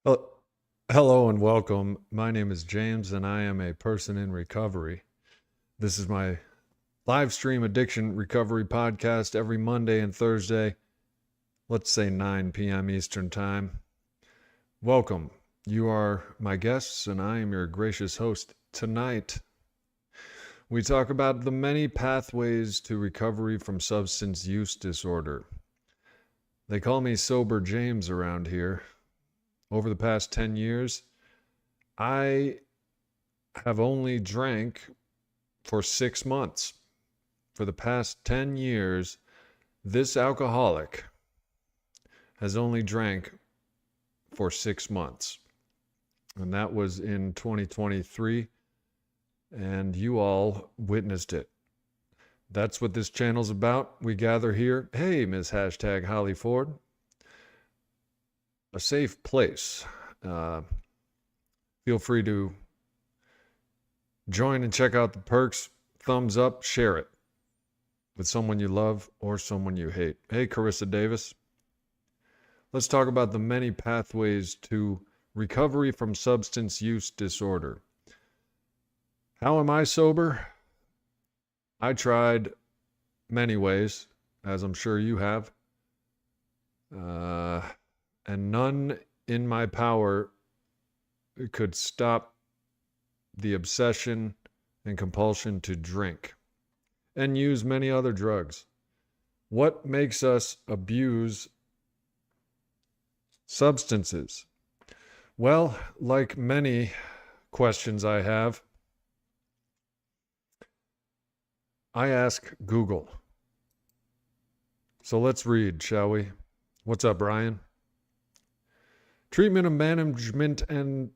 Well, hello and welcome. My name is James, and I am a person in recovery. This is my live stream addiction recovery podcast every Monday and Thursday, let's say 9 p.m. Eastern Time. Welcome. You are my guests, and I am your gracious host. Tonight, we talk about the many pathways to recovery from substance use disorder. They call me Sober James around here. Over the past 10 years, I have only drank for 6 months. For the past 10 years, this alcoholic has only drank for 6 months. And that was in 2023, and you all witnessed it. That's what this channel's about. We gather here. Hey, Miss Hashtag Holly Ford. A safe place. Feel free to join and check out the perks. Thumbs up, share it with someone you love or someone you hate. Hey, Carissa Davis. Let's talk about the many pathways to recovery from substance use disorder. How am I sober? I tried many ways, as I'm sure you have. And none in my power could stop the obsession and compulsion to drink and use many other drugs. What makes us abuse substances? Well, like many questions I have, I ask Google. So let's read, shall we? What's up, Brian? Treatment and management and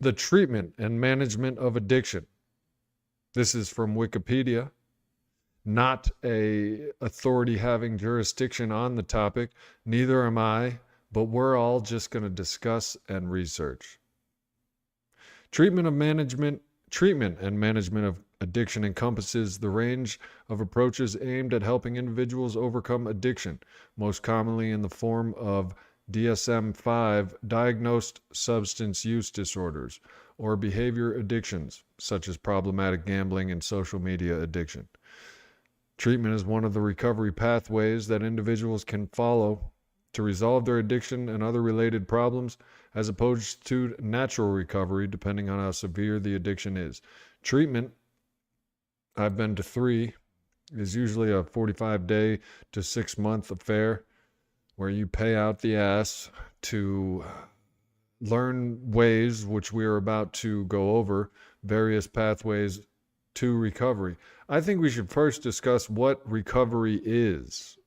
the treatment and management of addiction. This is from Wikipedia, not a authority having jurisdiction on the topic. Neither am I, but we're all just going to discuss and research. Treatment and management of addiction encompasses the range of approaches aimed at helping individuals overcome addiction, most commonly in the form of DSM-5 diagnosed substance use disorders or behavior addictions, such as problematic gambling and social media addiction. Treatment is one of the recovery pathways that individuals can follow to resolve their addiction and other related problems, as opposed to natural recovery, depending on how severe the addiction is. Treatment, I've been to 3, is usually a 45-day to 6-month affair where you pay out the ass to learn ways, which we are about to go over, various pathways to recovery. I think we should first discuss what recovery is.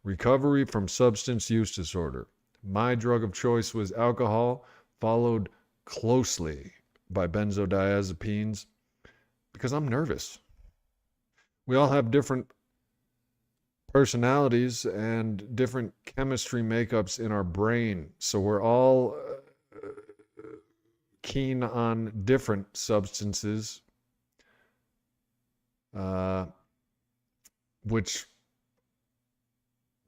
Recovery from substance use disorder. My drug of choice was alcohol, followed closely by benzodiazepines, because I'm nervous. We all have different personalities and different chemistry makeups in our brain. So we're all keen on different substances, which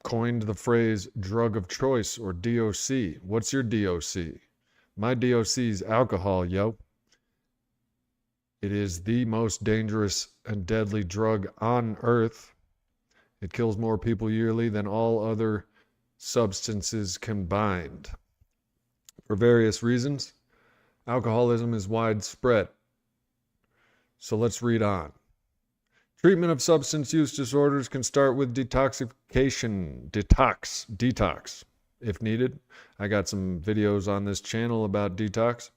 coined the phrase drug of choice, or DOC. What's your DOC? My DOC is alcohol, yo. It is the most dangerous and deadly drug on earth. It kills more people yearly than all other substances combined. For various reasons, alcoholism is widespread. So let's read on. Treatment of substance use disorders can start with detoxification, detox, if needed. I got some videos on this channel about detox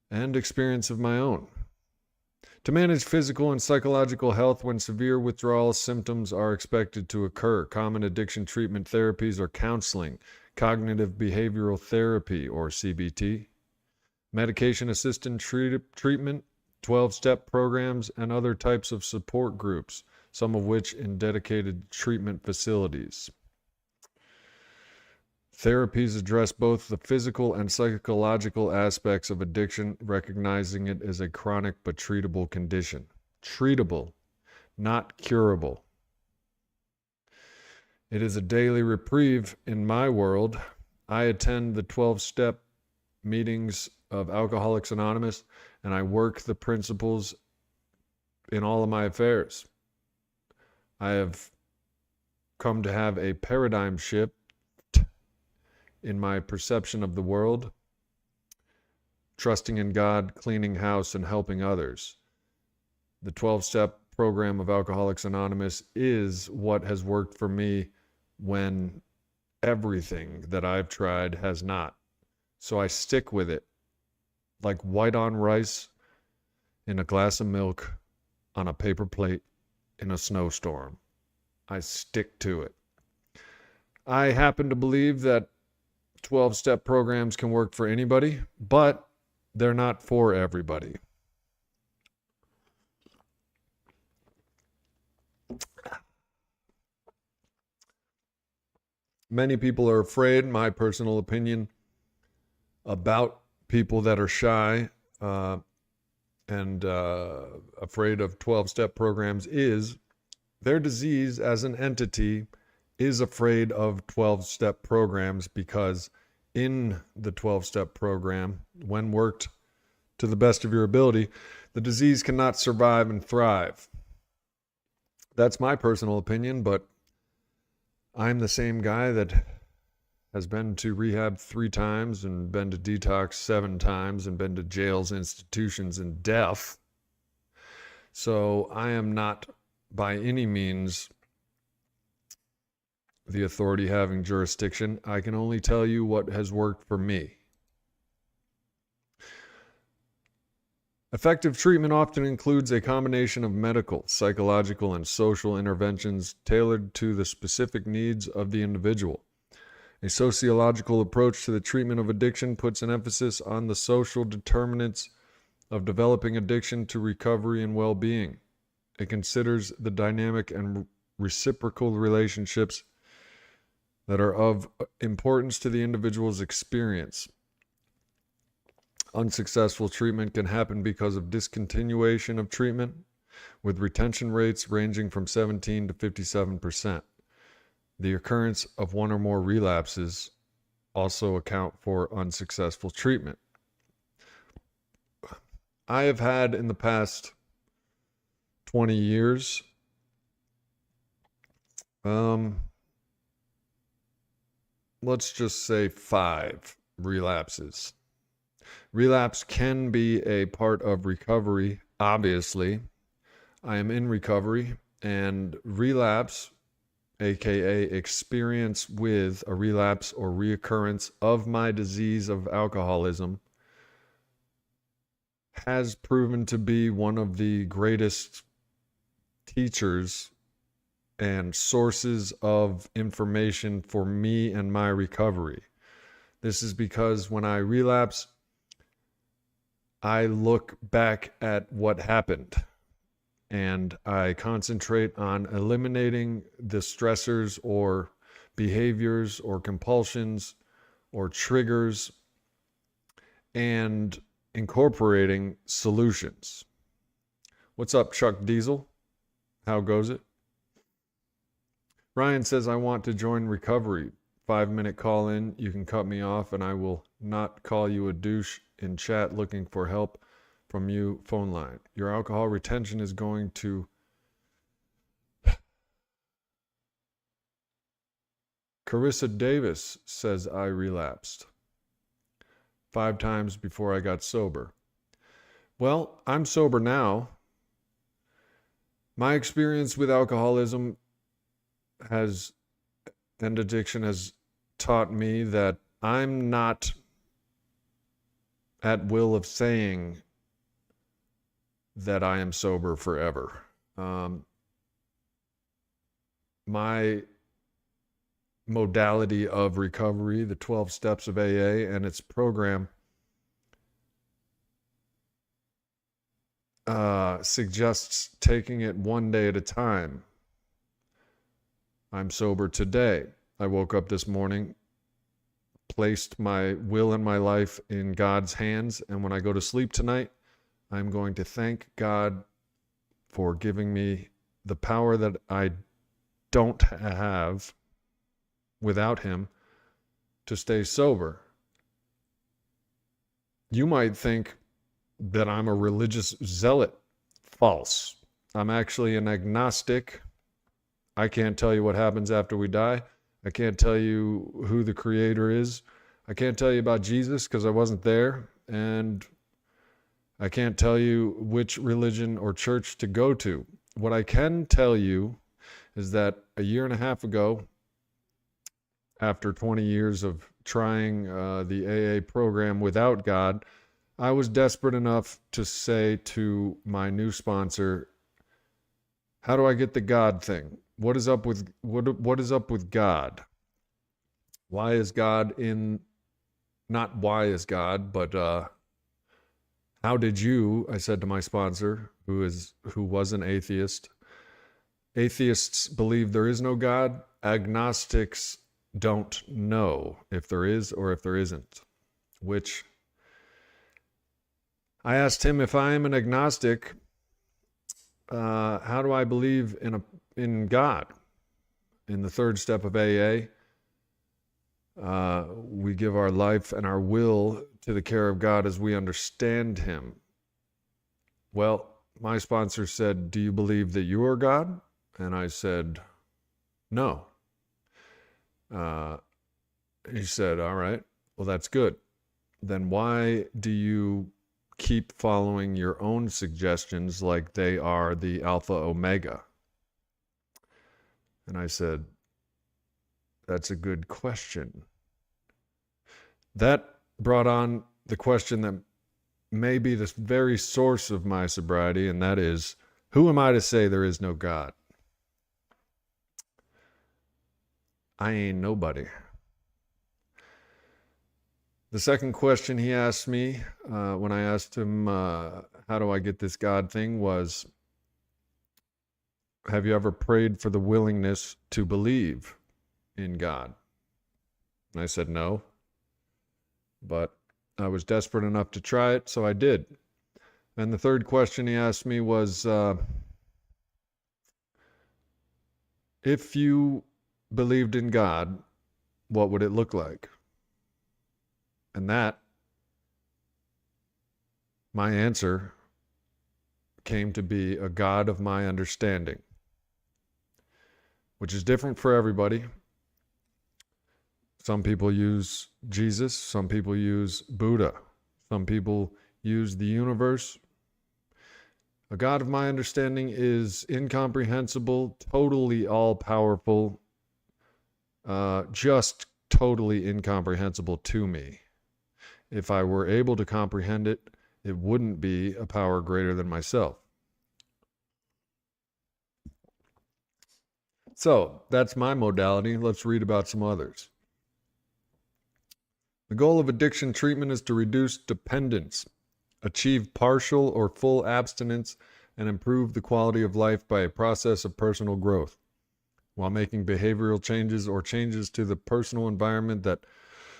and experience of my own. To manage physical and psychological health when severe withdrawal symptoms are expected to occur, common addiction treatment therapies are counseling, cognitive behavioral therapy, or CBT, medication-assisted treatment, 12-step programs, and other types of support groups, some of which in dedicated treatment facilities. Therapies address both the physical and psychological aspects of addiction, recognizing it as a chronic but treatable condition. Treatable, not curable. It is a daily reprieve in my world. I attend the 12-step meetings of Alcoholics Anonymous, and I work the principles in all of my affairs. I have come to have a paradigm shift in my perception of the world, trusting in God, cleaning house, and helping others. The 12-step program of Alcoholics Anonymous is what has worked for me when everything that I've tried has not. So I stick with it like white on rice in a glass of milk on a paper plate in a snowstorm. I stick to it. I happen to believe that 12-step programs can work for anybody, but they're not for everybody. Many people are afraid, my personal opinion, about people that are shy and afraid of 12-step programs is their disease as an entity is afraid of 12-step programs, because in the 12-step program, when worked to the best of your ability, the disease cannot survive and thrive. That's my personal opinion, but I'm the same guy that has been to rehab 3 times and been to detox 7 times and been to jails, institutions, and death. So I am not by any means the authority having jurisdiction. I can only tell you what has worked for me. Effective treatment often includes a combination of medical, psychological, and social interventions tailored to the specific needs of the individual. A sociological approach to the treatment of addiction puts an emphasis on the social determinants of developing addiction to recovery and well-being. It considers the dynamic and reciprocal relationships that are of importance to the individual's experience. Unsuccessful treatment can happen because of discontinuation of treatment, with retention rates ranging from 17 to 57%. The occurrence of 1 or more relapses also account for unsuccessful treatment. I have had in the past 20 years, let's just say 5 relapses. Relapse can be a part of recovery, obviously. I am in recovery, and relapse, aka experience with a relapse or reoccurrence of my disease of alcoholism, has proven to be one of the greatest teachers and sources of information for me and my recovery. This is because when I relapse, I look back at what happened and I concentrate on eliminating the stressors or behaviors or compulsions or triggers and incorporating solutions. What's up, Chuck Diesel? How goes it? Ryan says, I want to join recovery. 5-minute call in. You can cut me off and I will not call you a douche in chat looking for help from you. Phone line. Your alcohol retention is going to Carissa Davis says, I relapsed 5 times before I got sober. Well, I'm sober now. My experience with alcoholism and addiction has taught me that I'm not at will of saying that I am sober forever. My modality of recovery, the 12 steps of AA and its program, suggests taking it one day at a time. I'm sober today. I woke up this morning, placed my will and my life in God's hands, and when I go to sleep tonight, I'm going to thank God for giving me the power that I don't have without Him to stay sober. You might think that I'm a religious zealot. False. I'm actually an agnostic. I can't tell you what happens after we die. I can't tell you who the creator is. I can't tell you about Jesus because I wasn't there. And I can't tell you which religion or church to go to. What I can tell you is that a year and a half ago, after 20 years of trying the AA program without God, I was desperate enough to say to my new sponsor, how do I get the God thing? What is up with God? Why is God in, not why is God, but how did you, I said to my sponsor, who was an atheist. Atheists believe there is no God. Agnostics don't know if there is or if there isn't. Which I asked him, if I am an agnostic, how do I believe in God? In the third step of AA, we give our life and our will to the care of God as we understand him. Well, my sponsor said, do you believe that you are God? And I said, no. He said, all right, well, that's good. Then why do you keep following your own suggestions like they are the alpha omega? And I said, that's a good question. That brought on the question that may be the very source of my sobriety, and that is, who am I to say there is no God? I ain't nobody. The second question he asked me when I asked him, how do I get this God thing, was, have you ever prayed for the willingness to believe in God? And I said no, but I was desperate enough to try it, so I did. And the third question he asked me was, if you believed in God, what would it look like? And that, my answer came to be a God of my understanding, which is different for everybody. Some people use Jesus, some people use Buddha, some people use the universe. A God of my understanding is incomprehensible, totally all-powerful, just totally incomprehensible to me. If I were able to comprehend it, it wouldn't be a power greater than myself. So, that's my modality. Let's read about some others. The goal of addiction treatment is to reduce dependence, achieve partial or full abstinence, and improve the quality of life by a process of personal growth, while making behavioral changes or changes to the personal environment that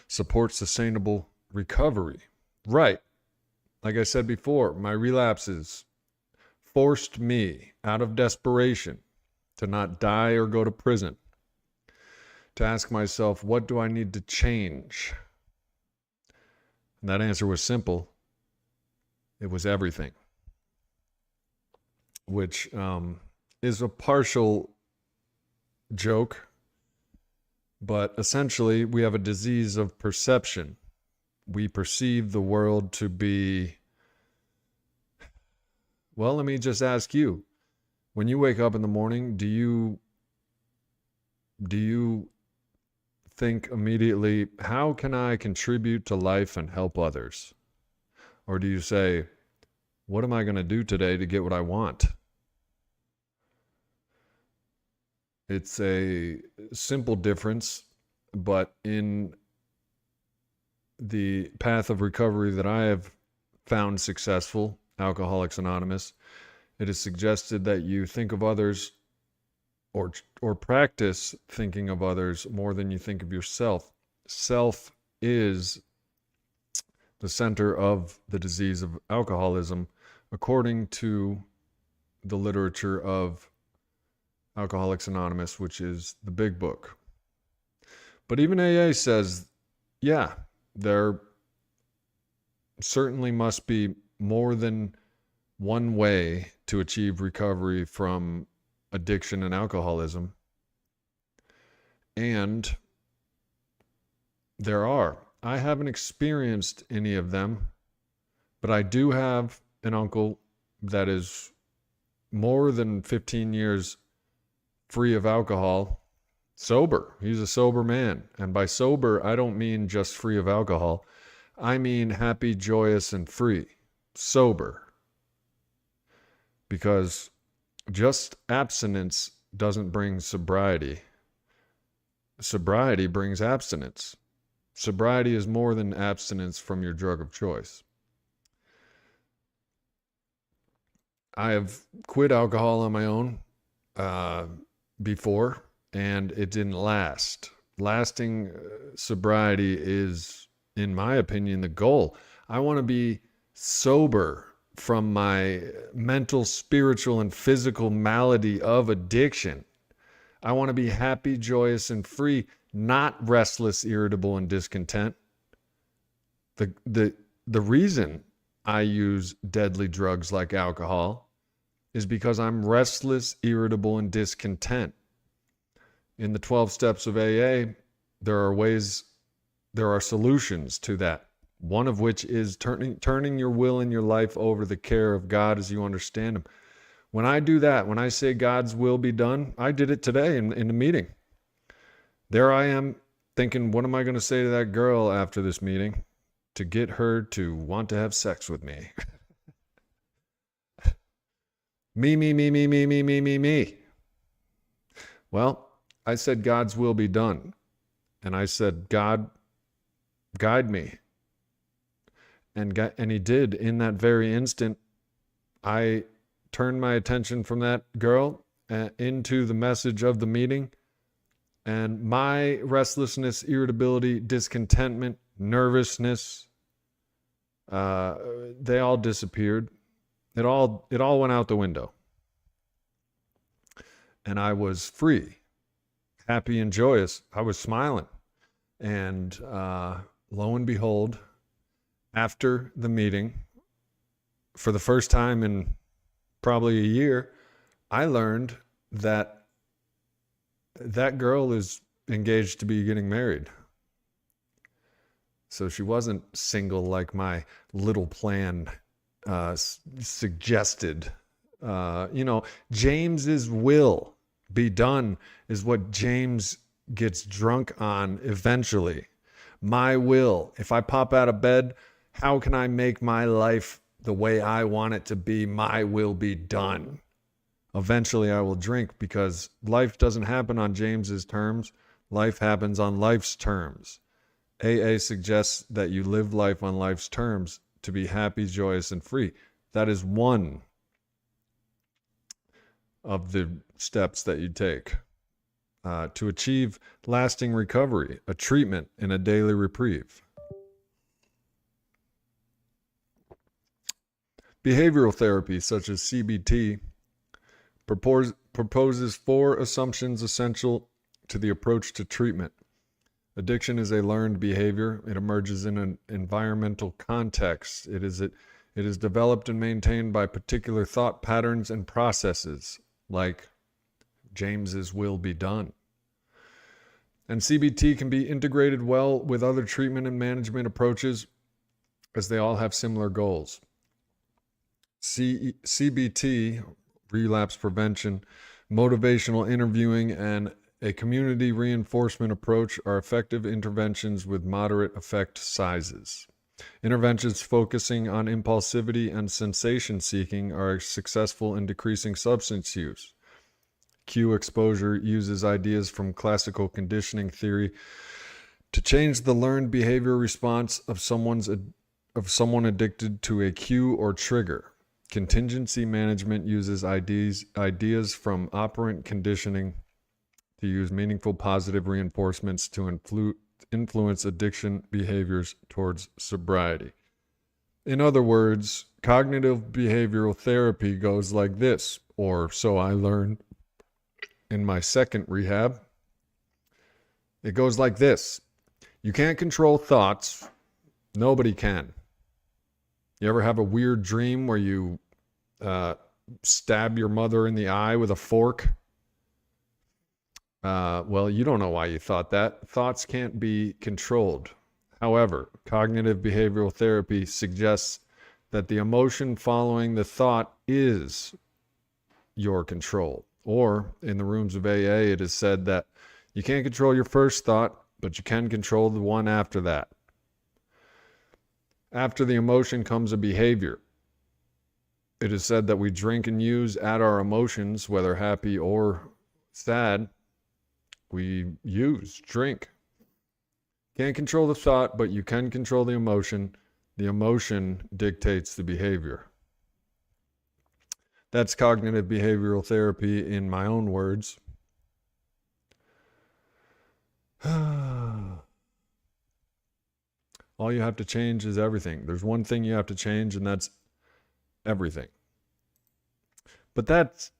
support sustainable recovery. Right. Like I said before, my relapses forced me out of desperation to not die or go to prison, to ask myself, what do I need to change? And that answer was simple. It was everything, which is a partial joke, but essentially we have a disease of perception. We perceive the world to be, well, let me just ask you, when you wake up in the morning, do you think immediately, how can I contribute to life and help others? Or do you say, what am I going to do today to get what I want? It's a simple difference, but in the path of recovery that I have found successful, Alcoholics Anonymous, it is suggested that you think of others or practice thinking of others more than you think of yourself. Self is the center of the disease of alcoholism, according to the literature of Alcoholics Anonymous, which is the big book. But even AA says yeah, there certainly must be more than one way to achieve recovery from addiction and alcoholism. And there are. I haven't experienced any of them, but I do have an uncle that is more than 15 years free of alcohol, sober. He's a sober man. And by sober, I don't mean just free of alcohol. I mean happy, joyous, and free. Sober. Because just abstinence doesn't bring sobriety. Sobriety brings abstinence. Sobriety is more than abstinence from your drug of choice. I have quit alcohol on my own before, and it didn't last. Lasting sobriety is, in my opinion, the goal. I want to be sober from my mental, spiritual, and physical malady of addiction. I want to be happy, joyous, and free, not restless, irritable, and discontent. The reason I use deadly drugs like alcohol is because I'm restless, irritable, and discontent. In the 12 steps of AA, there are solutions to that. One of which is turning your will and your life over to the care of God as you understand Him. When I do that, when I say God's will be done, I did it today in the meeting. There I am thinking, what am I going to say to that girl after this meeting to get her to want to have sex with me? Me. Well, I said God's will be done. And I said, God, guide me. And He did. In that very instant, I turned my attention from that girl into the message of the meeting. And my restlessness, irritability, discontentment, nervousness, they all disappeared. It all went out the window. And I was free, happy and joyous. I was smiling. And lo and behold, after the meeting, for the first time in probably a year, I learned that that girl is engaged to be getting married. So she wasn't single like my little plan suggested. James's will be done is what James gets drunk on eventually. My will. If I pop out of bed, how can I make my life the way I want it to be? My will be done. Eventually I will drink because life doesn't happen on James's terms. Life happens on life's terms. AA suggests that you live life on life's terms to be happy, joyous, and free. That is one of the steps that you take to achieve lasting recovery, a treatment, and a daily reprieve. Behavioral therapy, such as CBT, proposes 4 assumptions essential to the approach to treatment. Addiction is a learned behavior. It emerges in an environmental context. It is developed and maintained by particular thought patterns and processes, like James's will be done. And CBT can be integrated well with other treatment and management approaches, as they all have similar goals. CBT, relapse prevention, motivational interviewing, and a community reinforcement approach are effective interventions with moderate effect sizes. Interventions focusing on impulsivity and sensation seeking are successful in decreasing substance use. Cue exposure uses ideas from classical conditioning theory to change the learned behavior response of someone addicted to a cue or trigger. Contingency management uses ideas from operant conditioning to use meaningful positive reinforcements to influence addiction behaviors towards sobriety. In other words, cognitive behavioral therapy goes like this, or so I learned in my second rehab. It goes like this. You can't control thoughts. Nobody can. You ever have a weird dream where you stab your mother in the eye with a fork? Well, you don't know why you thought that. Thoughts can't be controlled. However, cognitive behavioral therapy suggests that the emotion following the thought is your control. Or in the rooms of AA, it is said that you can't control your first thought, but you can control the one after that. After the emotion comes a behavior. It is said that we drink and use at our emotions, whether happy or sad. We use, drink. Can't control the thought, but you can control the emotion. The emotion dictates the behavior. That's cognitive behavioral therapy in my own words. All you have to change is everything. There's one thing you have to change, and that's everything. But that's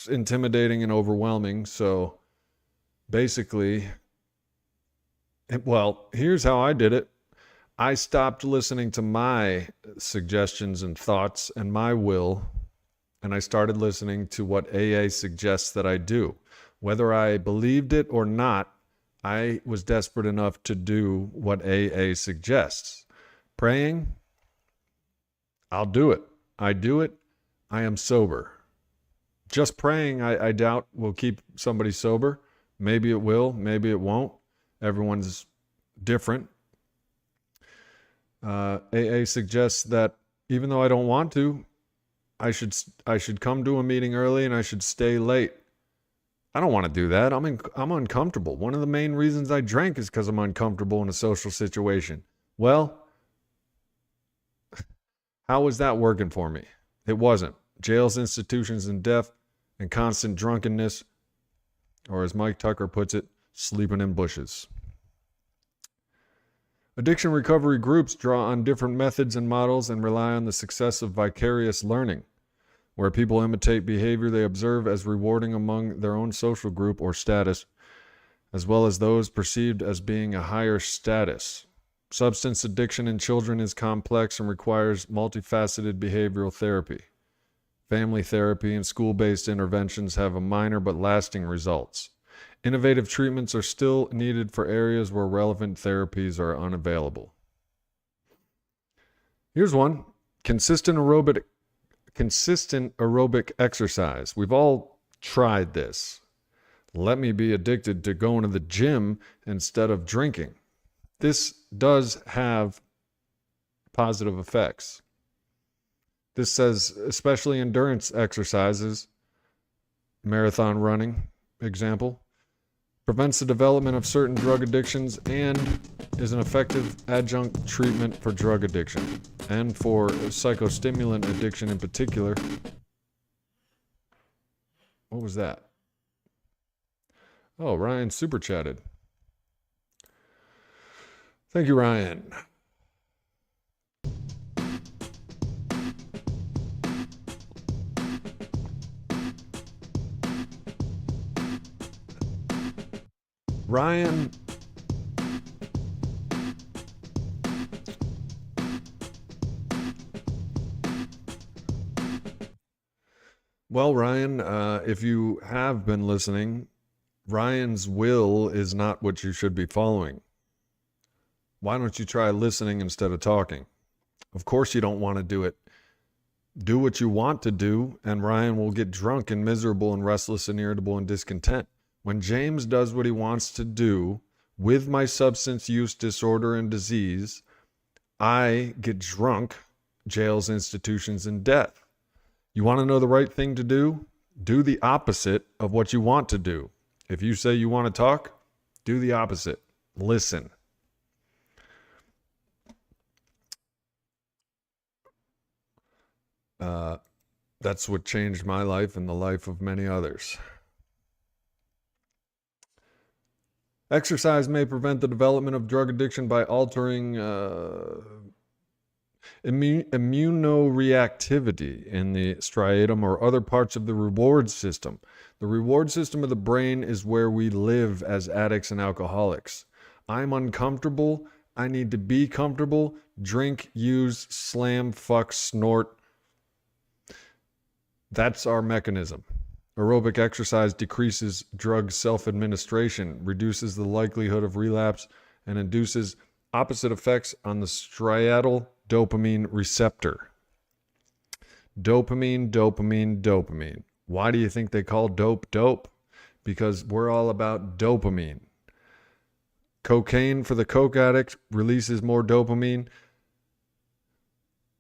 intimidating and overwhelming. So basically, well, here's how I did it. I stopped listening to my suggestions and thoughts and my will, and I started listening to what AA suggests that I do. Whether I believed it or not, I was desperate enough to do what AA suggests. Praying, I'll do it. I do it. I am sober. Just praying, I doubt will keep somebody sober. Maybe it will, maybe it won't. Everyone's different. AA suggests that even though I don't want to, I should come to a meeting early and I should stay late. I don't want to do that. I'm uncomfortable. One of the main reasons I drank is because I'm uncomfortable in a social situation. Well, how was that working for me? It wasn't. Jails, institutions, and death, and constant drunkenness, or as Mike Tucker puts it, sleeping in bushes. Addiction recovery groups draw on different methods and models and rely on the success of vicarious learning, where people imitate behavior they observe as rewarding among their own social group or status, as well as those perceived as being a higher status. Substance addiction in children is complex and requires multifaceted behavioral therapy. Family therapy and school-based interventions have a minor but lasting results. Innovative treatments are still needed for areas where relevant therapies are unavailable. Here's one. Consistent aerobic exercise. We've all tried this. Let me be addicted to going to the gym instead of drinking. This does have positive effects. This says especially endurance exercises, marathon running, example, prevents the development of certain drug addictions and is an effective adjunct treatment for drug addiction and for psychostimulant addiction in particular. What was that? Oh, Ryan super chatted. Thank you, Ryan. Ryan, well, Ryan, if you have been listening, Ryan's will is not what you should be following. Why don't you try listening instead of talking? Of course you don't want to do it. Do what you want to do, and Ryan will get drunk and miserable and restless and irritable and discontent. When James does what he wants to do with my substance use disorder and disease, I get drunk, jails, institutions, and death. You want to know the right thing to do? Do the opposite of what you want to do. If you say you want to talk, do the opposite. Listen. That's what changed my life and the life of many others. Exercise may prevent the development of drug addiction by altering Immunoreactivity in the striatum or other parts of the reward system. The reward system of the brain is where we live as addicts and alcoholics. I'm uncomfortable. I need to be comfortable. Drink, use, slam, fuck, snort. That's our mechanism. Aerobic exercise decreases drug self-administration, reduces the likelihood of relapse, and induces opposite effects on the striatal dopamine receptor. Dopamine, dopamine, dopamine. Why do you think they call dope dope? Because we're all about dopamine. Cocaine for the coke addict releases more dopamine.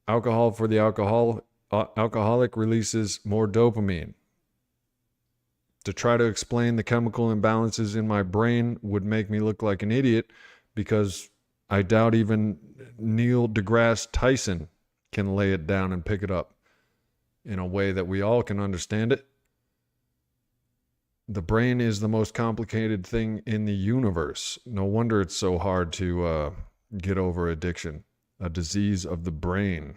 Alcohol for the alcoholic releases more dopamine. To try to explain the chemical imbalances in my brain would make me look like an idiot, because I doubt even Neil deGrasse Tyson can lay it down and pick it up in a way that we all can understand it. The brain is the most complicated thing in the universe. No wonder it's so hard to get over addiction, a disease of the brain.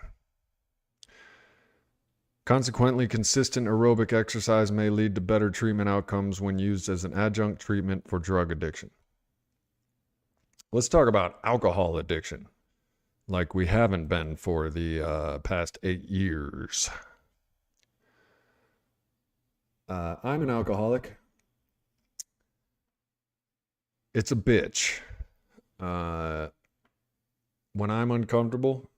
Consequently, consistent aerobic exercise may lead to better treatment outcomes when used as an adjunct treatment for drug addiction. Let's talk about alcohol addiction, like we haven't been for the past 8 years. I'm an alcoholic. It's a bitch. When I'm uncomfortable,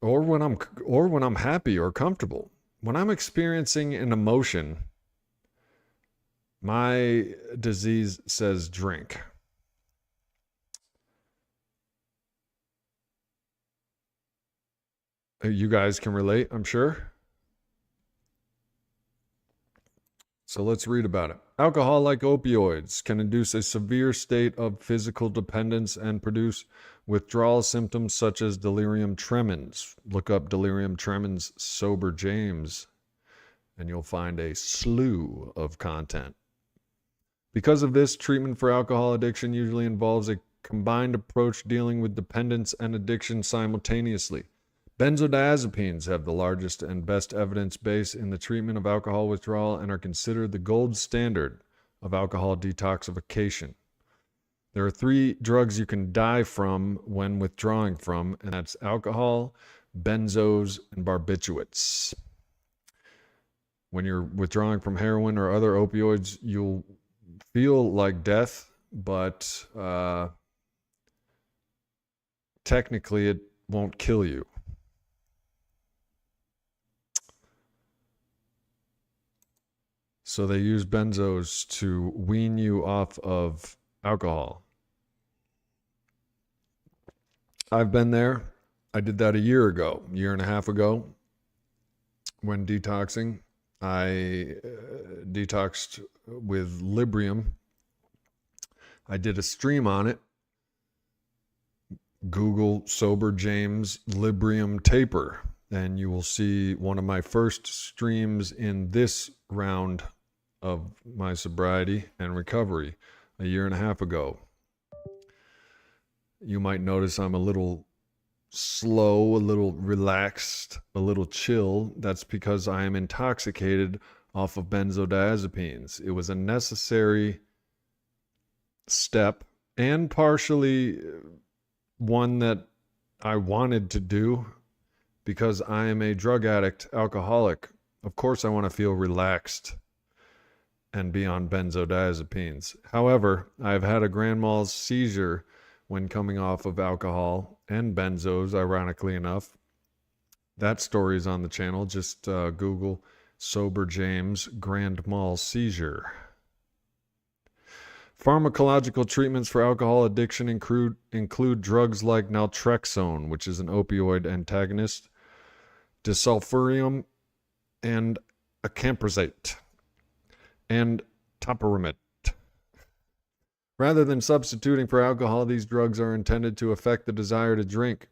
or when I'm happy or comfortable, when I'm experiencing an emotion, my disease says drink. You guys can relate, I'm sure. So let's read about it. Alcohol, like opioids, can induce a severe state of physical dependence and produce withdrawal symptoms such as delirium tremens. Look up delirium tremens sober James, and you'll find a slew of content. Because of this, treatment for alcohol addiction usually involves a combined approach dealing with dependence and addiction simultaneously. Benzodiazepines have the largest and best evidence base in the treatment of alcohol withdrawal and are considered the gold standard of alcohol detoxification. There are 3 drugs you can die from when withdrawing from, and that's alcohol, benzos, and barbiturates. When you're withdrawing from heroin or other opioids, you'll feel like death, but technically it won't kill you. So they use benzos to wean you off of alcohol. I've been there. I did that a year and a half ago, when detoxing. I detoxed with Librium. I did a stream on it. Google Sober James Librium Taper, and you will see one of my first streams in this round of my sobriety and recovery a year and a half ago. You might notice I'm a little slow, a little relaxed, a little chill. That's because I am intoxicated off of benzodiazepines. It was a necessary step and partially one that I wanted to do because I am a drug addict, alcoholic. Of course I want to feel relaxed and be on benzodiazepines. However, I've had a grand mal seizure when coming off of alcohol and benzos, ironically enough. That story is on the channel. Just Google Sober James grand mal seizure. Pharmacological treatments for alcohol addiction include drugs like naltrexone, which is an opioid antagonist, disulfiram, and acamprosate, and topiramate. Rather than substituting for alcohol, these drugs are intended to affect the desire to drink,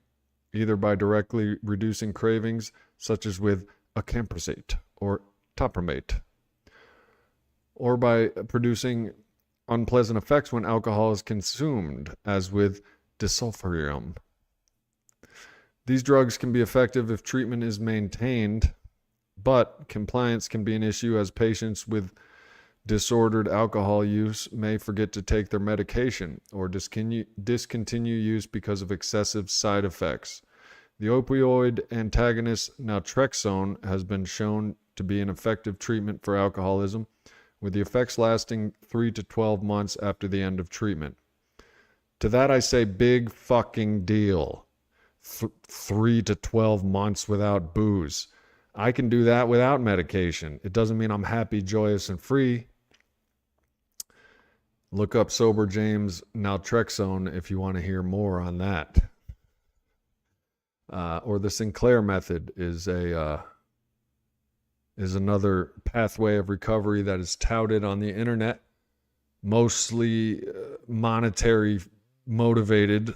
either by directly reducing cravings, such as with acamprosate or topiramate, or by producing unpleasant effects when alcohol is consumed, as with disulfiram. These drugs can be effective if treatment is maintained, but compliance can be an issue as patients with disordered alcohol use may forget to take their medication or discontinue use because of excessive side effects. The opioid antagonist naltrexone has been shown to be an effective treatment for alcoholism, with the effects lasting 3 to 12 months after the end of treatment. To that I say, big fucking deal. 3 to 12 months without booze. I can do that without medication. It doesn't mean I'm happy, joyous, and free. Look up Sober James naltrexone if you want to hear more on that. Or the Sinclair method is another pathway of recovery that is touted on the internet, mostly monetary motivated.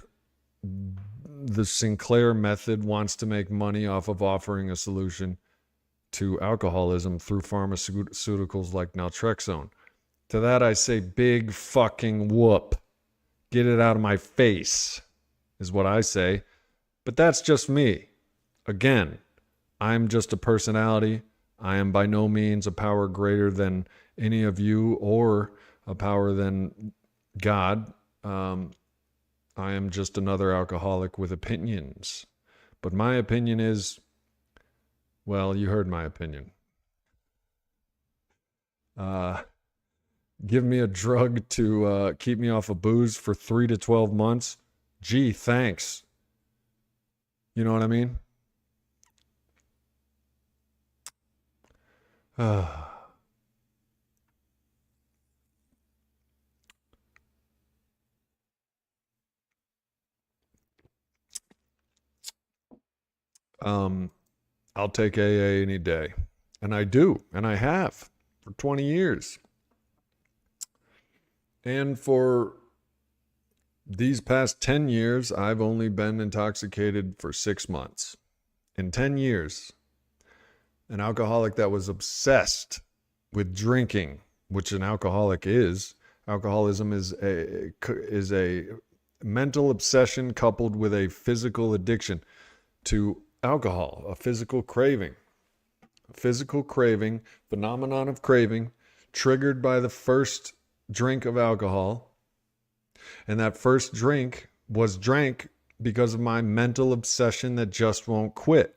The Sinclair method wants to make money off of offering a solution to alcoholism through pharmaceuticals like naltrexone. To that I say, big fucking whoop. Get it out of my face, is what I say. But that's just me. Again, I'm just a personality. I am by no means a power greater than any of you or a power than God. I am just another alcoholic with opinions. But my opinion is, well, you heard my opinion. Give me a drug to keep me off of booze for 3 to 12 months. Gee, thanks. You know what I mean? I'll take AA any day. And I do. And I have for 20 years. And for these past 10 years, I've only been intoxicated for 6 months. In 10 years, an alcoholic that was obsessed with drinking, which an alcoholic is. Alcoholism is a mental obsession coupled with a physical addiction to alcohol, a physical craving, phenomenon of craving triggered by the first drink of alcohol. And that first drink was drank because of my mental obsession that just won't quit.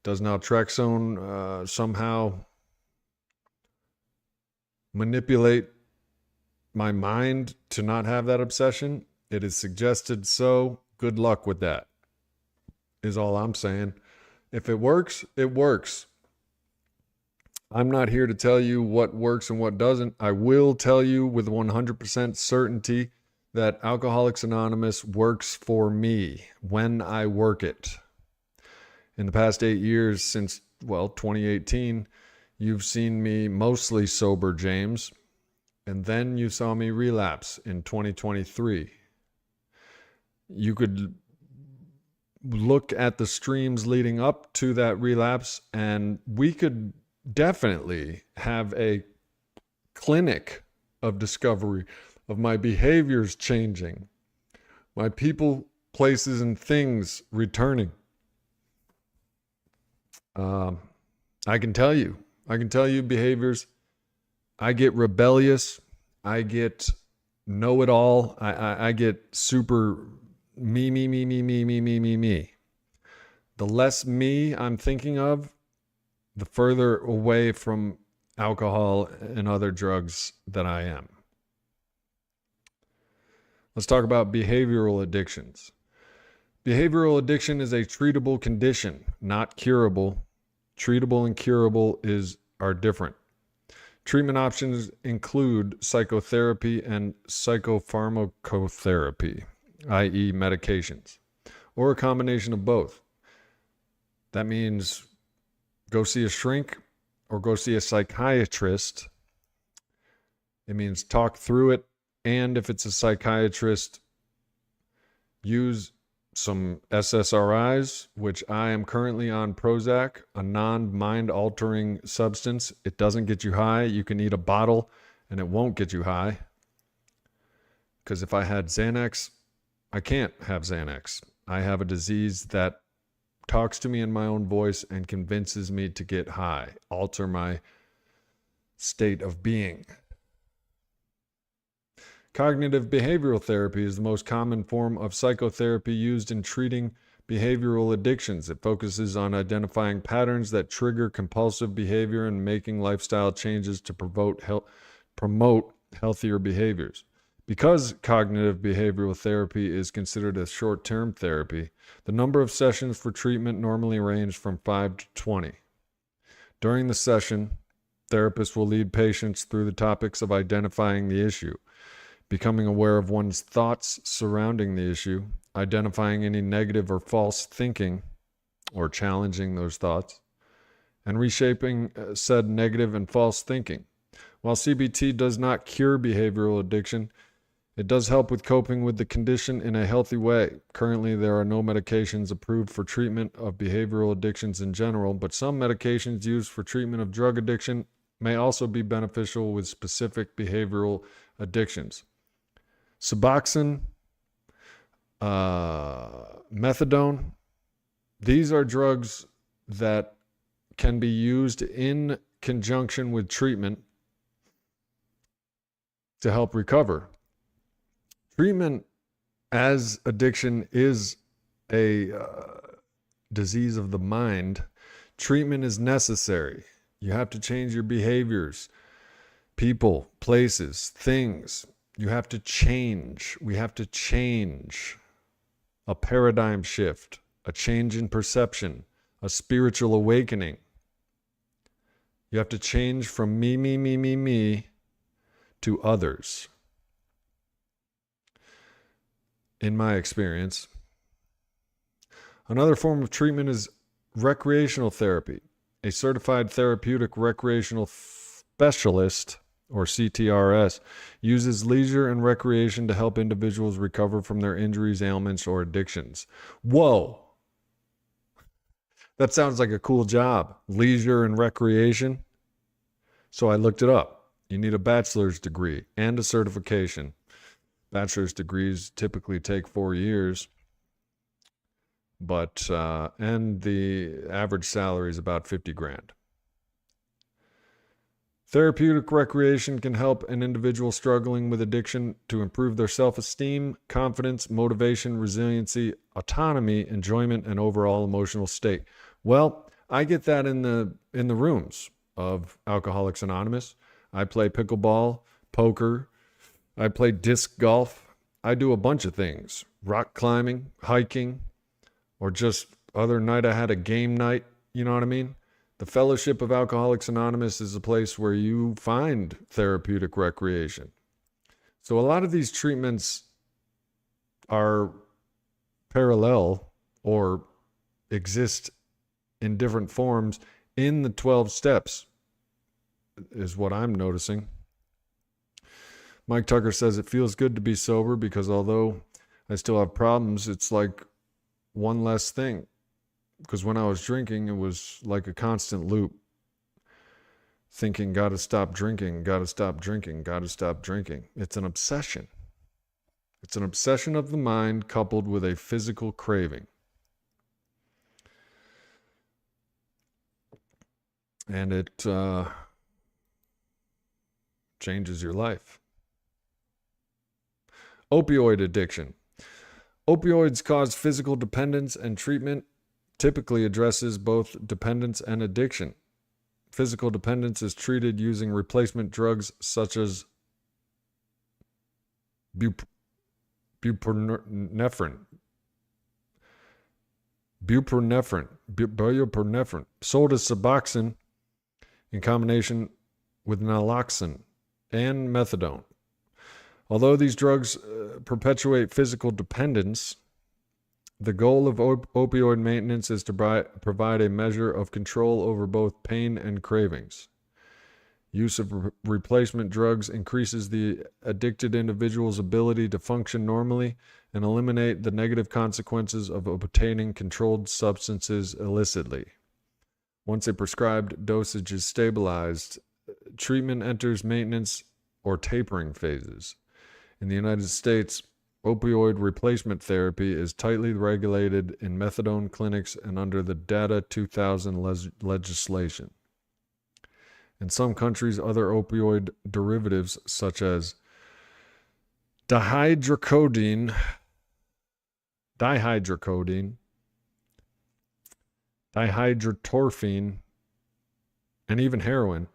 Does naltrexone somehow manipulate my mind to not have that obsession? It is suggested so. Good luck with that, is all I'm saying. If it works, it works. I'm not here to tell you what works and what doesn't. I will tell you with 100% certainty that Alcoholics Anonymous works for me when I work it. In the past 8 years since, 2018, you've seen me mostly sober, James. And then you saw me relapse in 2023. You could look at the streams leading up to that relapse, and we could definitely have a clinic of discovery of my behaviors changing, my people, places, and things returning. I can tell you behaviors. I get rebellious. I get know-it-all. I get super me. The less me I'm thinking of, the further away from alcohol and other drugs that I am. Let's talk about behavioral addictions. Behavioral addiction is a treatable condition, not curable. Treatable and curable are different. Treatment options include psychotherapy and psychopharmacotherapy, i.e. medications, or a combination of both. That means go see a shrink or go see a psychiatrist. It means talk through it, and if it's a psychiatrist, use some SSRIs, which I am currently on Prozac, a non-mind-altering substance. It doesn't get you high. You can eat a bottle and it won't get you high. Because if I had Xanax, I can't have Xanax. I have a disease that talks to me in my own voice and convinces me to get high, alter my state of being. Cognitive behavioral therapy is the most common form of psychotherapy used in treating behavioral addictions. It focuses on identifying patterns that trigger compulsive behavior and making lifestyle changes to promote healthier behaviors. Because cognitive behavioral therapy is considered a short-term therapy, the number of sessions for treatment normally range from 5 to 20. During the session, therapists will lead patients through the topics of identifying the issue, becoming aware of one's thoughts surrounding the issue, identifying any negative or false thinking, or challenging those thoughts, and reshaping said negative and false thinking. While CBT does not cure behavioral addiction, it does help with coping with the condition in a healthy way. Currently, there are no medications approved for treatment of behavioral addictions in general, but some medications used for treatment of drug addiction may also be beneficial with specific behavioral addictions. Suboxone, methadone, these are drugs that can be used in conjunction with treatment to help recover. Treatment as addiction is a disease of the mind. Treatment is necessary. You have to change your behaviors, people, places, things. You have to change. We have to change. A paradigm shift, a change in perception, a spiritual awakening. You have to change from me to others. In my experience. Another form of treatment is recreational therapy. A certified therapeutic recreational specialist, or CTRS, uses leisure and recreation to help individuals recover from their injuries, ailments, or addictions. Whoa! That sounds like a cool job. Leisure and recreation. So I looked it up. You need a bachelor's degree and a certification. Bachelor's degrees typically take 4 years, but and the average salary is about $50,000. Therapeutic recreation can help an individual struggling with addiction to improve their self-esteem, confidence, motivation, resiliency, autonomy, enjoyment, and overall emotional state. Well, I get that in the rooms of Alcoholics Anonymous. I play pickleball, poker. I play disc golf. I do a bunch of things. Rock climbing, hiking, or just other night I had a game night. You know what I mean? The Fellowship of Alcoholics Anonymous is a place where you find therapeutic recreation. So a lot of these treatments are parallel or exist in different forms in the 12 steps, is what I'm noticing. Mike Tucker says, it feels good to be sober because although I still have problems, it's like one less thing. Because when I was drinking, it was like a constant loop. Thinking, gotta stop drinking, gotta stop drinking, gotta stop drinking. It's an obsession. It's an obsession of the mind coupled with a physical craving. And it changes your life. Opioid addiction. Opioids cause physical dependence, and treatment typically addresses both dependence and addiction. Physical dependence is treated using replacement drugs such as buprenorphine, sold as Suboxone in combination with naloxone and methadone. Although these drugs perpetuate physical dependence, the goal of opioid maintenance is to provide a measure of control over both pain and cravings. Use of replacement drugs increases the addicted individual's ability to function normally and eliminate the negative consequences of obtaining controlled substances illicitly. Once a prescribed dosage is stabilized, treatment enters maintenance or tapering phases. In the United States, opioid replacement therapy is tightly regulated in methadone clinics and under the ODAAT 2000 legislation. In some countries, other opioid derivatives such as dihydrocodone, dihydrotorphine, and even heroin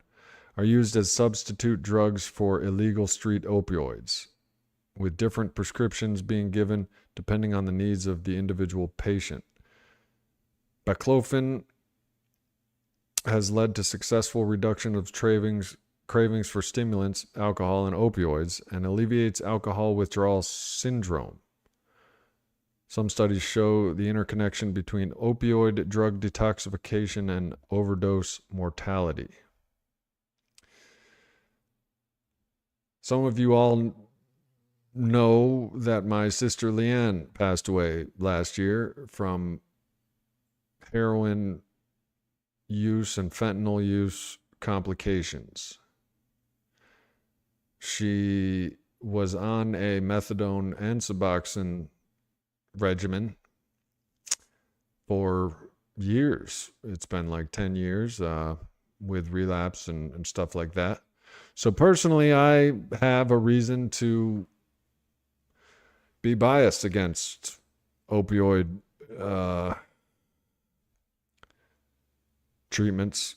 are used as substitute drugs for illegal street opioids, with different prescriptions being given depending on the needs of the individual patient. Baclofen has led to successful reduction of cravings for stimulants, alcohol, and opioids, and alleviates alcohol withdrawal syndrome. Some studies show the interconnection between opioid drug detoxification and overdose mortality. Some of you all know that my sister Leanne passed away last year from heroin use and fentanyl use complications. She was on a methadone and Suboxone regimen for years. It's been like 10 years with relapse and stuff like that. So personally, I have a reason to be biased against opioid treatments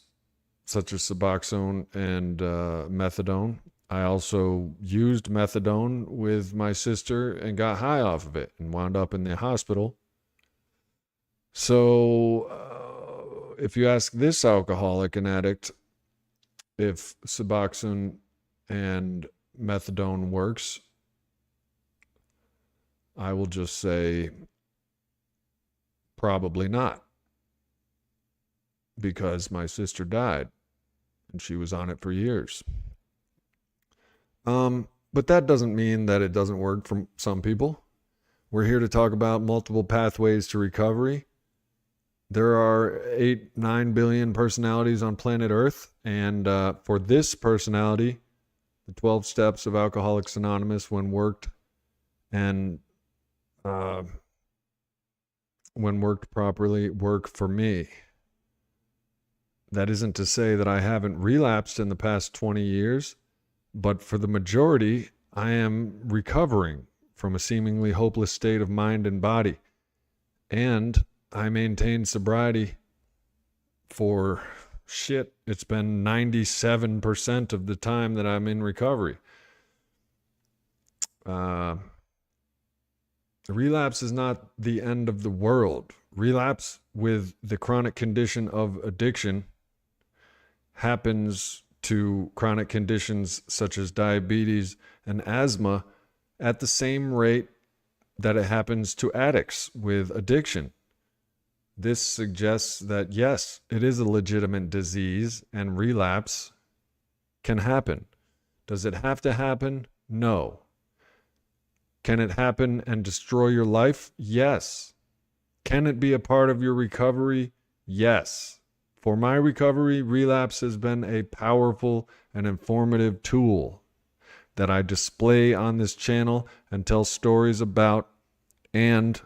such as Suboxone and methadone. I also used methadone with my sister and got high off of it and wound up in the hospital. So if you ask this alcoholic and addict if Suboxone and methadone works, I will just say probably not, because my sister died and she was on it for years. But that doesn't mean that it doesn't work for some people. We're here to talk about multiple pathways to recovery. There are 8-9 billion personalities on planet Earth, and for this personality, the 12 steps of Alcoholics Anonymous, when worked properly, work for me. That isn't to say that I haven't relapsed in the past 20 years, but for the majority, I am recovering from a seemingly hopeless state of mind and body. And I maintain sobriety for it's been 97% of the time that I'm in recovery. Relapse is not the end of the world. Relapse with the chronic condition of addiction happens to chronic conditions such as diabetes and asthma at the same rate that it happens to addicts with addiction. This suggests that, yes, it is a legitimate disease and relapse can happen. Does it have to happen? No. Can it happen and destroy your life? Yes. Can it be a part of your recovery? Yes. For my recovery, relapse has been a powerful and informative tool that I display on this channel and tell stories about and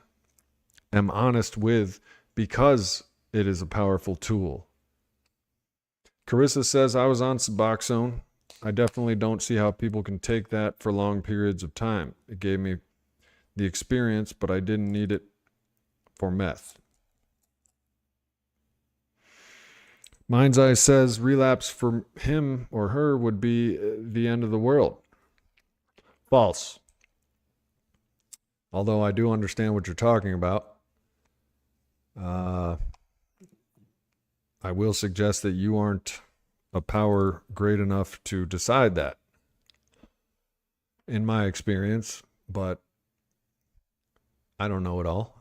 am honest with, because it is a powerful tool. Carissa says, I was on Suboxone. I definitely don't see how people can take that for long periods of time. It gave me the experience, but I didn't need it for meth. Mind's Eye says relapse for him or her would be the end of the world. False. Although I do understand what you're talking about. I will suggest that you aren't a power great enough to decide that, in my experience, but I don't know it all.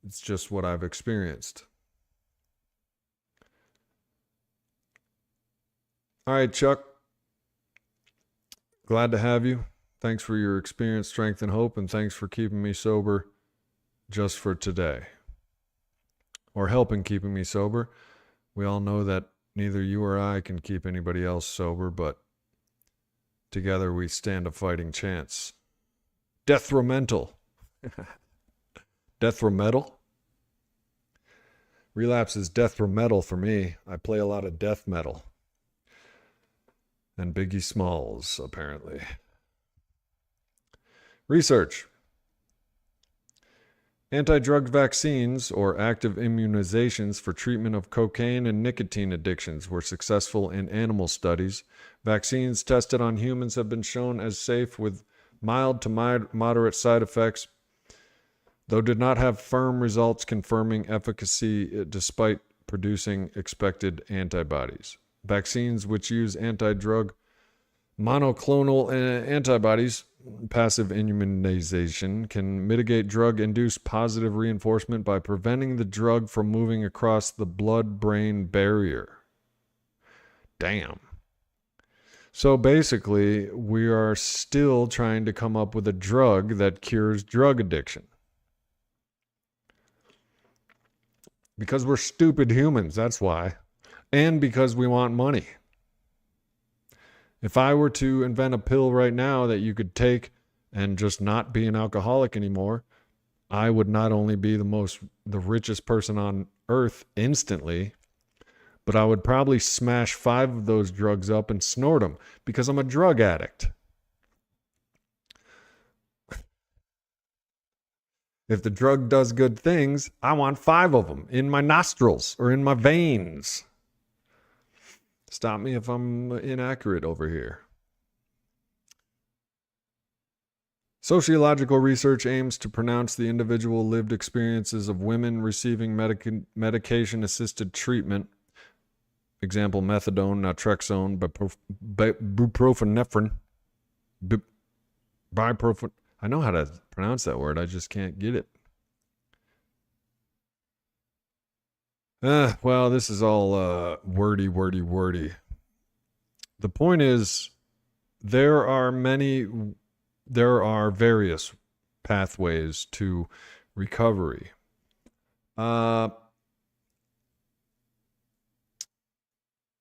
It's just what I've experienced. All right, Chuck. Glad to have you. Thanks for your experience, strength, and hope, and thanks for keeping me sober just for today. Or helping keeping me sober. We all know that neither you or I can keep anybody else sober, but together we stand a fighting chance Death row mental. Death row metal? Relapse is death row metal for me. I play a lot of death metal. And Biggie Smalls, apparently. Research. Anti-drug vaccines, or active immunizations for treatment of cocaine and nicotine addictions, were successful in animal studies. Vaccines tested on humans have been shown as safe with mild to moderate side effects, though did not have firm results confirming efficacy despite producing expected antibodies. Vaccines which use anti-drug monoclonal antibodies, passive immunization, can mitigate drug-induced positive reinforcement by preventing the drug from moving across the blood-brain barrier. Damn. So basically, we are still trying to come up with a drug that cures drug addiction. Because we're stupid humans, that's why. And because we want money. If I were to invent a pill right now that you could take and just not be an alcoholic anymore, I would not only be the richest person on earth instantly, but I would probably smash 5 of those drugs up and snort them because I'm a drug addict. If the drug does good things, I want 5 of them in my nostrils or in my veins. Stop me if I'm inaccurate over here. Sociological research aims to pronounce the individual lived experiences of women receiving medication-assisted treatment, example, methadone, naltrexone, buprenorphine, biprofen. I know how to pronounce that word, I just can't get it. Well, this is all wordy. The point is, there are various pathways to recovery.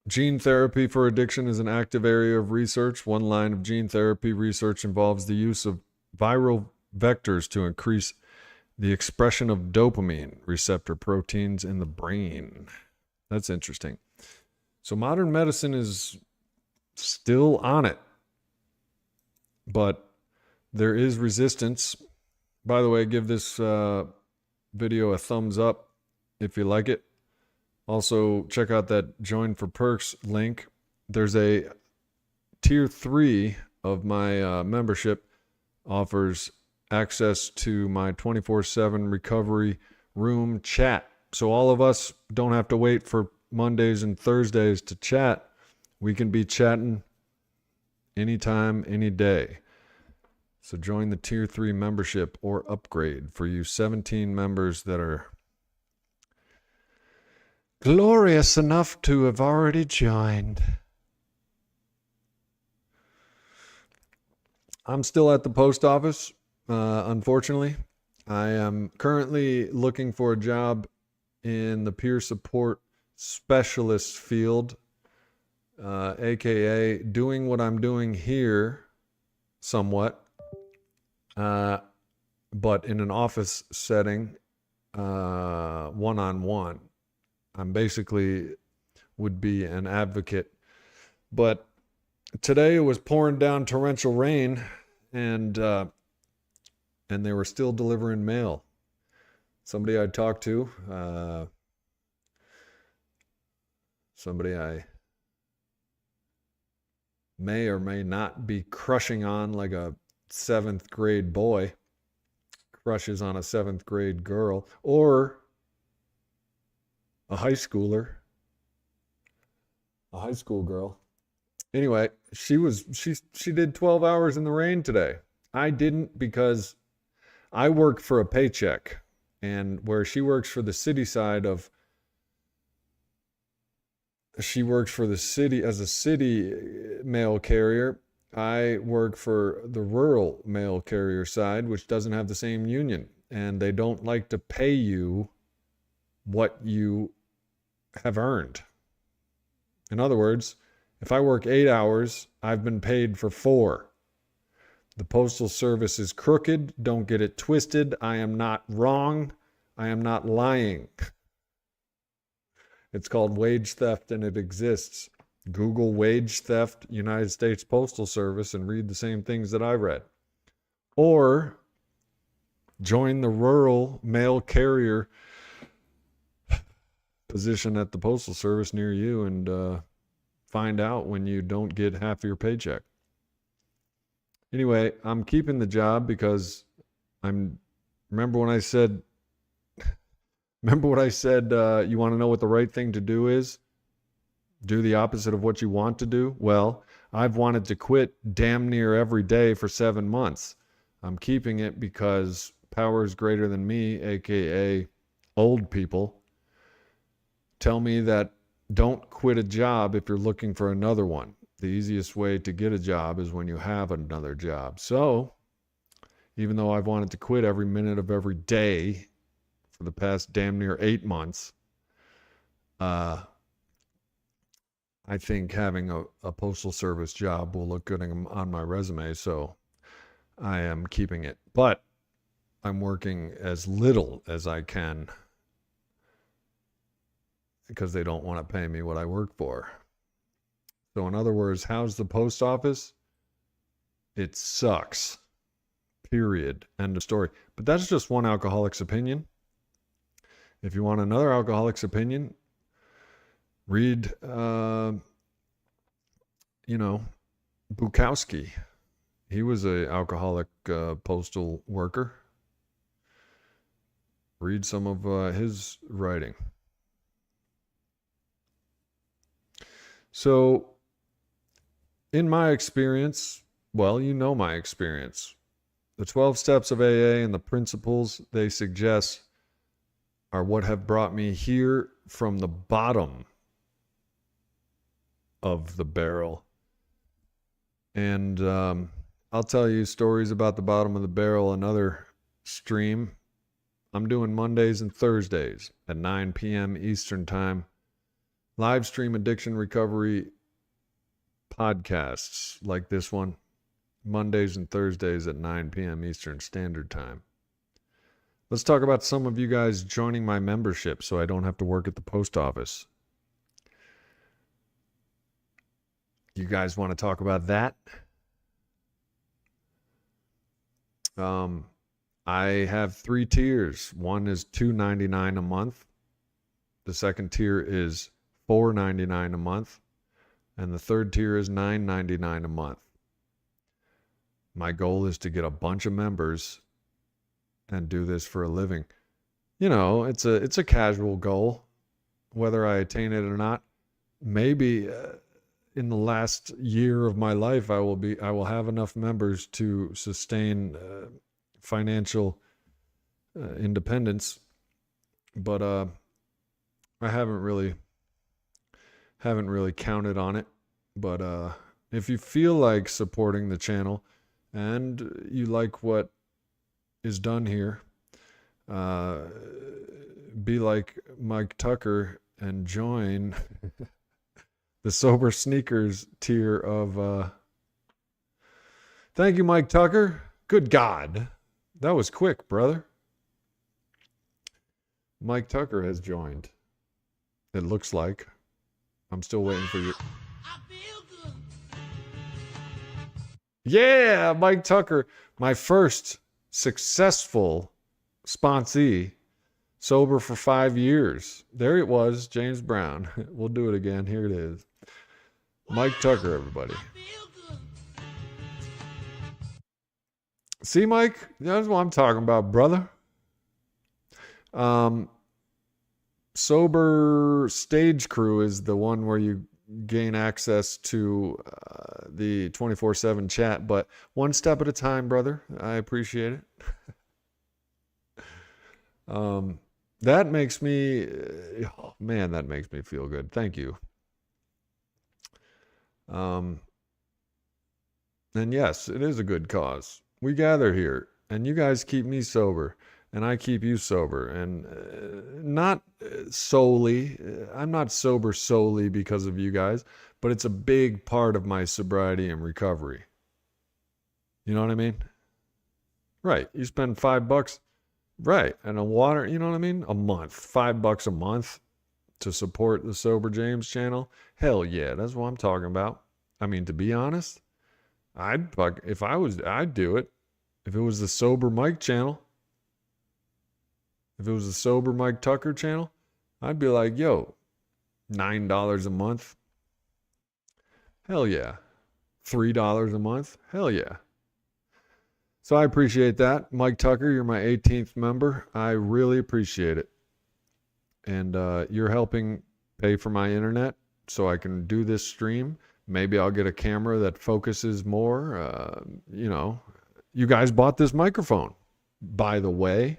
Gene therapy for addiction is an active area of research. One line of gene therapy research involves the use of viral vectors to increase the expression of dopamine receptor proteins in the brain. That's interesting. So modern medicine is still on it, but there is resistance. By the way, give this video a thumbs up if you like it. Also, check out that Join for Perks link. There's a tier 3 of my membership offers access to my 24/7 recovery room chat. So all of us don't have to wait for Mondays and Thursdays to chat. We can be chatting anytime, any day. So join the tier 3 membership or upgrade for you 17 members that are glorious enough to have already joined. I'm still at the post office. Unfortunately, I am currently looking for a job in the peer support specialist field, aka doing what I'm doing here somewhat, but in an office setting, one-on-one. I'm basically would be an advocate. But today it was pouring down torrential rain, and they were still delivering mail. Somebody I talked to, somebody I may or may not be crushing on like a 7th grade boy crushes on a 7th grade girl, or a high schooler, a high school girl. Anyway, she did 12 hours in the rain today. I didn't, because I work for a paycheck, and where she works for the city side of, she works for the city as a city mail carrier. I work for the rural mail carrier side, which doesn't have the same union, and they don't like to pay you what you have earned. In other words, if I work 8 hours, I've been paid for 4. The Postal Service is crooked. Don't get it twisted. I am not wrong. I am not lying. It's called wage theft and it exists. Google wage theft, United States Postal Service, and read the same things that I read. Or join the rural mail carrier position at the Postal Service near you and find out when you don't get half your paycheck. Anyway, I'm keeping the job because remember what I said you want to know what the right thing to do is? Do the opposite of what you want to do? Well, I've wanted to quit damn near every day for 7 months. I'm keeping it because power is greater than me, aka old people, tell me that don't quit a job if you're looking for another one. The easiest way to get a job is when you have another job. So, even though I've wanted to quit every minute of every day for the past damn near 8 months, I think having a Postal Service job will look good on my resume, so I am keeping it. But I'm working as little as I can because they don't want to pay me what I work for. So in other words, how's the post office? It sucks. Period. End of story. But that's just one alcoholic's opinion. If you want another alcoholic's opinion, read, Bukowski. He was an alcoholic postal worker. Read some of his writing. So, in my experience, well, you know my experience. The 12 steps of AA and the principles they suggest are what have brought me here from the bottom of the barrel. And I'll tell you stories about the bottom of the barrel another stream. I'm doing Mondays and Thursdays at 9 p.m. Eastern Time. Live stream addiction recovery podcasts like this one. Mondays and Thursdays at 9 p.m. Eastern Standard Time. Let's talk about some of you guys joining my membership so I don't have to work at the post office. You guys want to talk about that? I have 3 tiers. One is $2.99 a month. The second tier is $4.99 a month. And the third tier is $9.99 a month. My goal is to get a bunch of members and do this for a living. You know, it's a casual goal. Whether I attain it or not, maybe in the last year of my life, I will have enough members to sustain financial independence. But I haven't really counted on it. But if you feel like supporting the channel and you like what is done here, be like Mike Tucker and join the Sober Sneakers tier of thank you, Mike Tucker. Good God, that was quick, brother. Mike Tucker has joined, it looks like. I'm still waiting for you. Yeah, Mike Tucker, my first successful sponsee, sober for 5 years. There it was, James Brown. We'll do it again. Here it is. Mike Tucker, everybody. See, Mike? That's what I'm talking about, brother. Sober Stage Crew is the one where you gain access to the 24/7 chat, but one step at a time, brother. I appreciate it. That makes me, oh man, that makes me feel good. Thank you. And yes, it is a good cause. We gather here, and you guys keep me sober, and I keep you sober, and not solely, I'm not sober solely because of you guys, but it's a big part of my sobriety and recovery. You know what I mean? Right. You spend $5, right, and a water, you know what I mean? A month, $5 a month to support the Sober James channel. Hell yeah, that's what I'm talking about. I mean, to be honest, I'd do it. If it was the Sober Mike channel, if it was the Sober Mike Tucker channel, I'd be like, yo, $9 a month. Hell yeah. $3 a month. Hell yeah. So I appreciate that. Mike Tucker, you're my 18th member. I really appreciate it. And you're helping pay for my internet so I can do this stream. Maybe I'll get a camera that focuses more. You guys bought this microphone, by the way,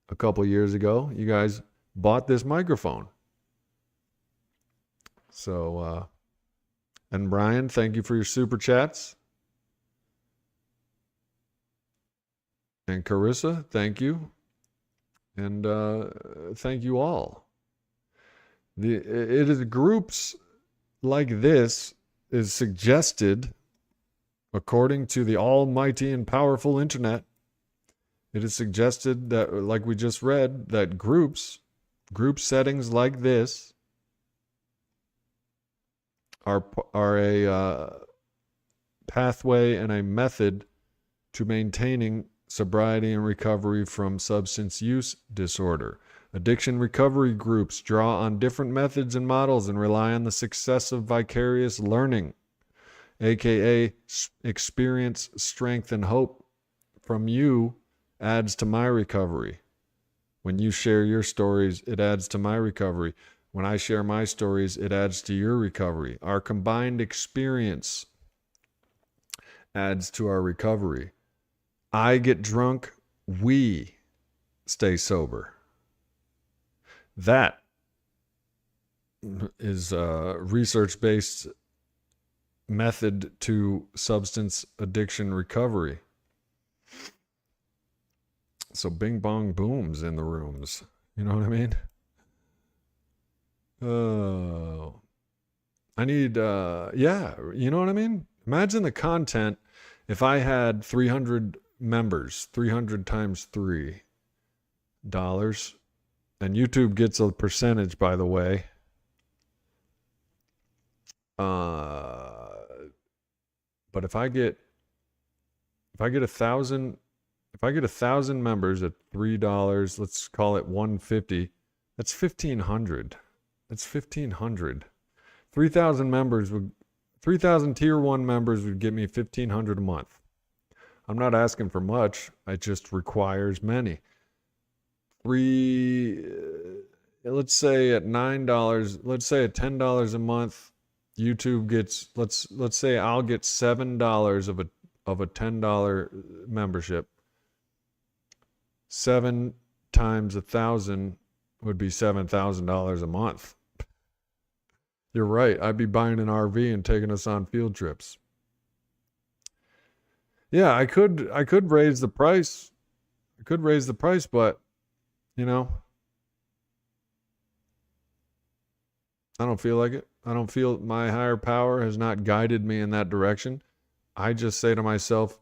a couple years ago. You guys bought this microphone. So, and Brian, thank you for your super chats. And Carissa, thank you. And thank you all. It is groups like this is suggested, according to the almighty and powerful internet, it is suggested that, like we just read, that group settings like this are a pathway and a method to maintaining sobriety and recovery from substance use disorder. Addiction recovery groups draw on different methods and models and rely on the success of vicarious learning, aka experience, strength, and hope from you adds to my recovery. When you share your stories, it adds to my recovery. When I share my stories, it adds to your recovery. Our combined experience adds to our recovery. I get drunk, we stay sober. That is a research-based method to substance addiction recovery. So bing bong booms in the rooms. You know what I mean? Oh, I need, you know what I mean? Imagine the content if I had 300 members, 300 times $3. And YouTube gets a percentage, by the way. But if I get 1,000 members at $3, let's call it $150. That's 1,500. That's 1,500. 3,000 tier 1 members would get me 1,500 a month. I'm not asking for much. It just requires many. Let's say at $9, let's say at $10 a month, YouTube gets, let's say I'll get $7 of a $10 membership. 7 times 1,000 would be $7,000 a month. You're right. I'd be buying an RV and taking us on field trips. Yeah, I could raise the price. I could raise the price, but you know, I don't feel like it. I don't feel my higher power has not guided me in that direction. I just say to myself,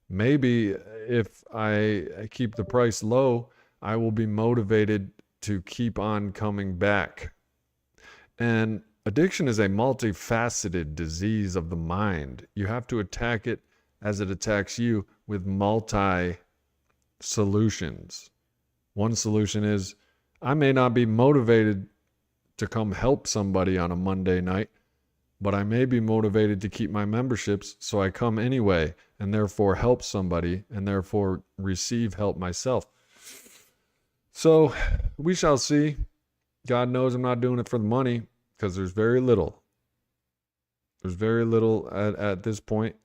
maybe if I keep the price low, I will be motivated to keep on coming back. And addiction is a multifaceted disease of the mind. You have to attack it as it attacks you with multi-solutions. One solution is, I may not be motivated to come help somebody on a Monday night, but I may be motivated to keep my memberships, so I come anyway, and therefore help somebody, and therefore receive help myself. So we shall see. God knows I'm not doing it for the money, because there's very little. There's very little at this point,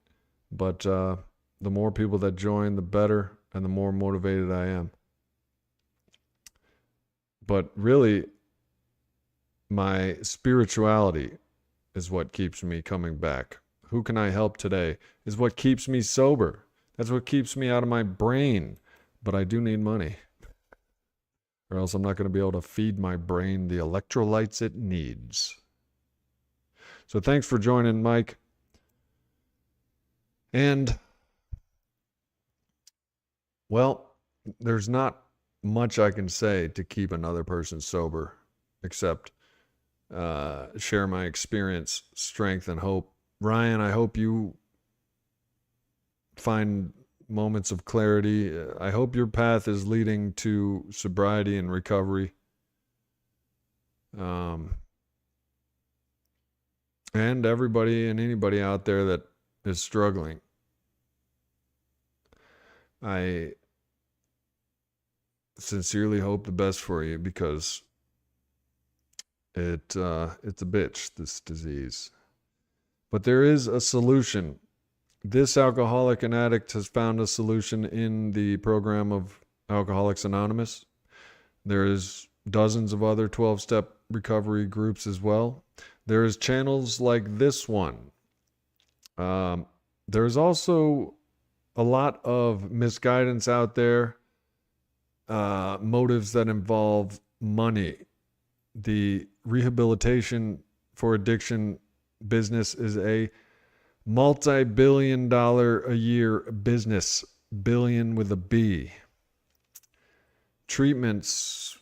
but the more people that join, the better, and the more motivated I am. But really, my spirituality is what keeps me coming back. Who can I help today is what keeps me sober. That's what keeps me out of my brain. But I do need money, or else I'm not going to be able to feed my brain the electrolytes it needs. So thanks for joining, Mike. And Well, there's not much I can say to keep another person sober except share my experience, strength, and hope. Ryan, I hope you find moments of clarity. I hope your path is leading to sobriety and recovery. And everybody and anybody out there that is struggling. I sincerely hope the best for you because it's a bitch, this disease. But there is a solution. This alcoholic and addict has found a solution in the program of Alcoholics Anonymous. There is dozens of other 12-step recovery groups as well. There's channels like this one. There's also a lot of misguidance out there, motives that involve money. The rehabilitation for addiction business is a multi-billion-dollar a year business, billion with a B. Treatments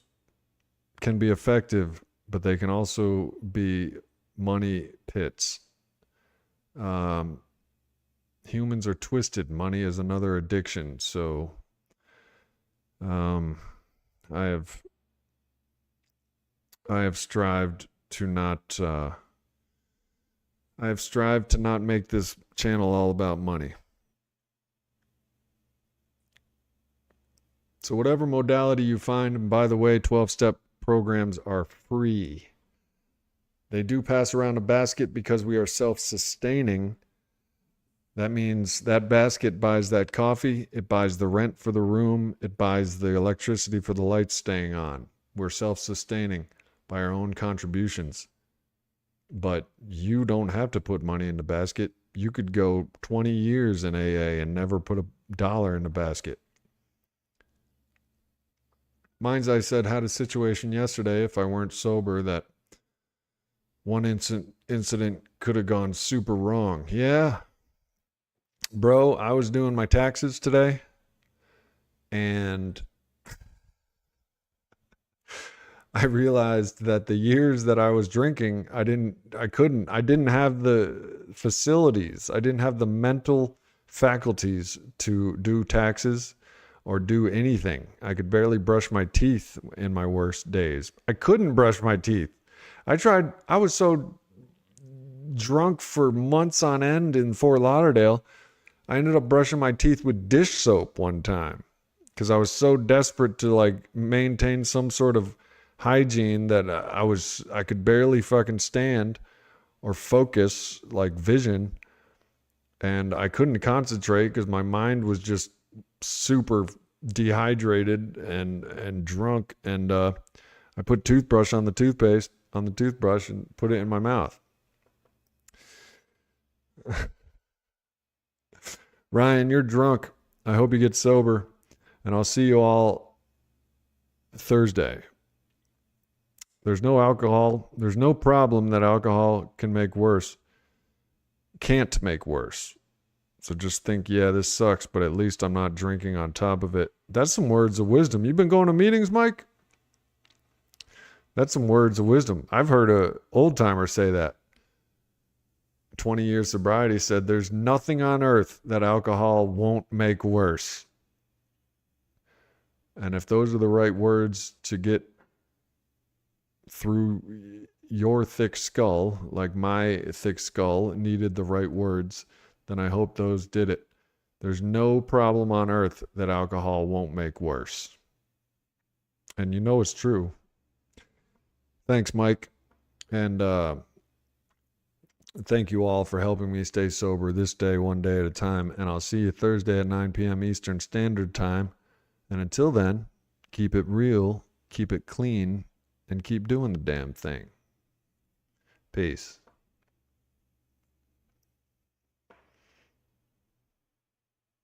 can be effective, but they can also be money pits. Humans are twisted. Money is another addiction. So I have strived to not make this channel all about money. So whatever modality you find, and by the way, 12-step programs are free. They do pass around a basket because we are self-sustaining. That means that basket buys that coffee, it buys the rent for the room, it buys the electricity for the lights staying on. We're self-sustaining by our own contributions. But you don't have to put money in the basket. You could go 20 years in AA and never put $1 in the basket. Mine's, I said, had a situation yesterday, if I weren't sober, that one incident could have gone super wrong. Yeah. Bro, I was doing my taxes today, and I realized that the years that I was drinking, I didn't have the facilities. I didn't have the mental faculties to do taxes or do anything. I could barely brush my teeth in my worst days. I couldn't brush my teeth. I tried. I was so drunk for months on end in Fort Lauderdale, I ended up brushing my teeth with dish soap one time because I was so desperate to maintain some sort of hygiene that I could barely fucking stand or focus, like vision, and I couldn't concentrate because my mind was just super dehydrated and drunk, and I put toothbrush on the toothpaste on the toothbrush and put it in my mouth. Ryan, you're drunk. I hope you get sober, and I'll see you all Thursday. There's no alcohol. There's no problem that alcohol can make worse. Can't make worse. So just think, yeah, this sucks, but at least I'm not drinking on top of it. That's some words of wisdom. You've been going to meetings, Mike? That's some words of wisdom. I've heard a old timer say that. 20 years sobriety said there's nothing on earth that alcohol won't make worse. And if those are the right words to get through your thick skull, like my thick skull needed the right words, then I hope those did it. There's no problem on earth that alcohol won't make worse. And you know it's true. Thanks, Mike. And thank you all for helping me stay sober this day, one day at a time. And I'll see you Thursday at 9 p.m. Eastern Standard Time. And until then, keep it real, keep it clean, and keep doing the damn thing. Peace.